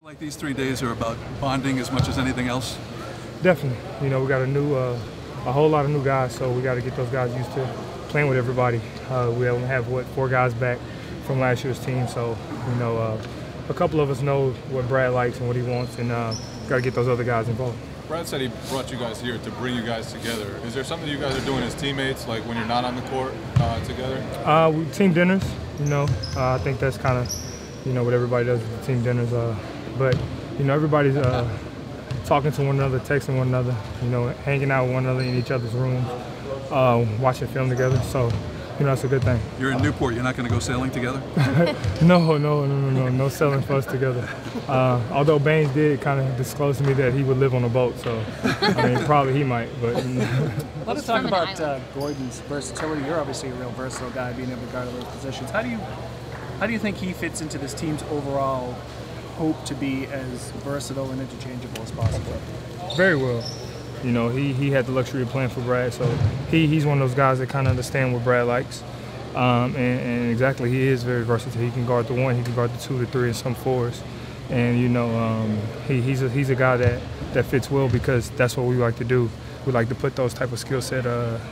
Like these 3 days are about bonding as much as anything else? Definitely. You know, we got a whole lot of new guys, so we got to get those guys used to playing with everybody. We only have, 4 guys back from last year's team, so, you know, a couple of us know what Brad likes and what he wants, and got to get those other guys involved. Brad said he brought you guys here to bring you guys together. Is there something you guys are doing as teammates, like when you're not on the court together? Team dinners, you know. I think that's kind of, you know, what everybody does with the team dinners. But, you know, everybody's talking to one another, texting one another, you know, hanging out with one another in each other's rooms, watching film together. So, you know, that's a good thing. You're in Newport. You're not going to go sailing together? No sailing for us together. Although Baines did kind of disclose to me that he would live on a boat, so I mean, probably he might. But let's talk about Gordon's versatility. You're obviously a real versatile guy, being able to guard those positions. How do you think he fits into this team's overall hope to be as versatile and interchangeable as possible? Very well. You know, he had the luxury of playing for Brad, so he's one of those guys that kind of understand what Brad likes. And exactly, he is very versatile. He can guard the 1, he can guard the 2, the 3, and some 4s. And, you know, he's a guy that fits well because that's what we like to do. We like to put those type of skill set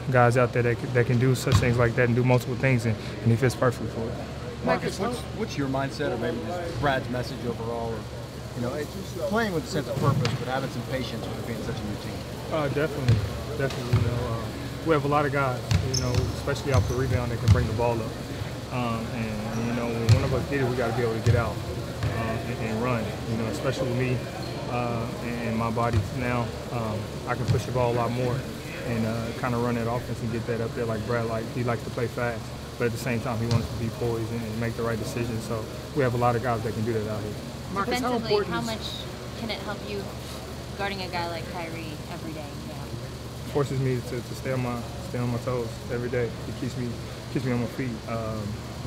guys out there that can do such things like that and do multiple things, and he fits perfectly for it. Marcus, what's your mindset, or maybe just Brad's message overall? Or, you know, playing with a sense of purpose, but having some patience with it being such a new team. Definitely. You know, we have a lot of guys, you know, especially off the rebound, that can bring the ball up. And you know, when one of us get it, we got to be able to get out and run. You know, especially with me and my body now, I can push the ball a lot more and kind of run that offense and get that up there like Brad. He likes to play fast, but at the same time, he wants to be poised and make the right decisions. So we have a lot of guys that can do that out here. Marcus, defensively, how much can it help you guarding a guy like KYRIE every day? Forces me to stay on my toes every day. It keeps me on my feet.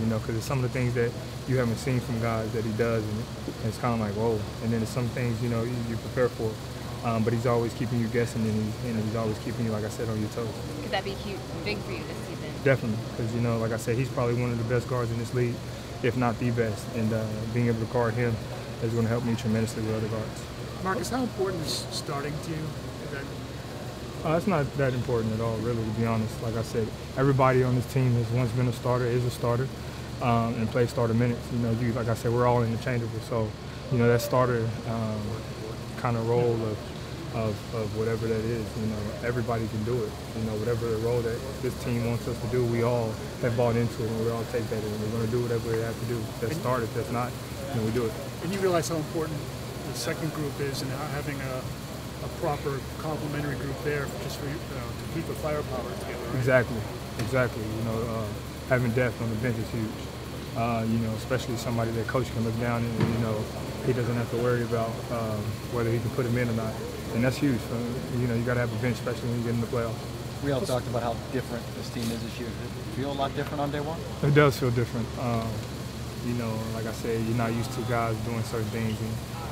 You know, because it's some of the things that you haven't seen from guys that he does, and it's kind of like, whoa. And then there's some things, you know, you prepare for. But he's always keeping you guessing, and he's always keeping you, like I said, on your toes. Could that be huge, big for you this season? Definitely, because, you know, like I said, he's probably one of the best guards in this league, if not the best. And being able to guard him is going to help me tremendously with other guards. Marcus, how important is starting to you? It's not that important at all, really, to be honest. Like I said, everybody on this team has once been a starter, is a starter, and plays starter minutes. You know, like I said, we're all interchangeable. So, you know, that starter kind of role of whatever that is, you know, everybody can do it. You know, whatever the role that this team wants us to do, we all have bought into it, and we all take that in. We're going to do whatever we have to do. If that's started, if that's not, you know, we do it. And you realize how important the second group is, and having a proper complementary group there just for you to keep the firepower together, right? Exactly. You know, having depth on the bench is huge. You know, especially somebody that coach can look down and, you know, he doesn't have to worry about whether he can put him in or not. And that's huge. You know, you got to have a bench, especially when you get in the playoffs. We all talked about how different this team is this year. Does it feel a lot different on day one? It does feel different. You know, like I said, you're not used to guys doing certain things,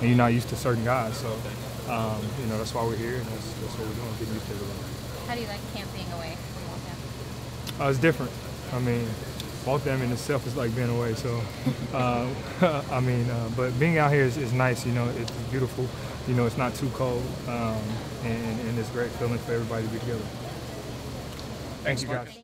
and you're not used to certain guys. So, you know, that's why we're here, and that's what we're doing, getting used to it. How do you like camp being away from Waltham? It's different. I mean, Waltham in itself is like being away. So, I mean, but being out here is nice. You know, it's beautiful. You know, it's not too cold, and it's a great feeling for everybody to be together. Thank you, guys.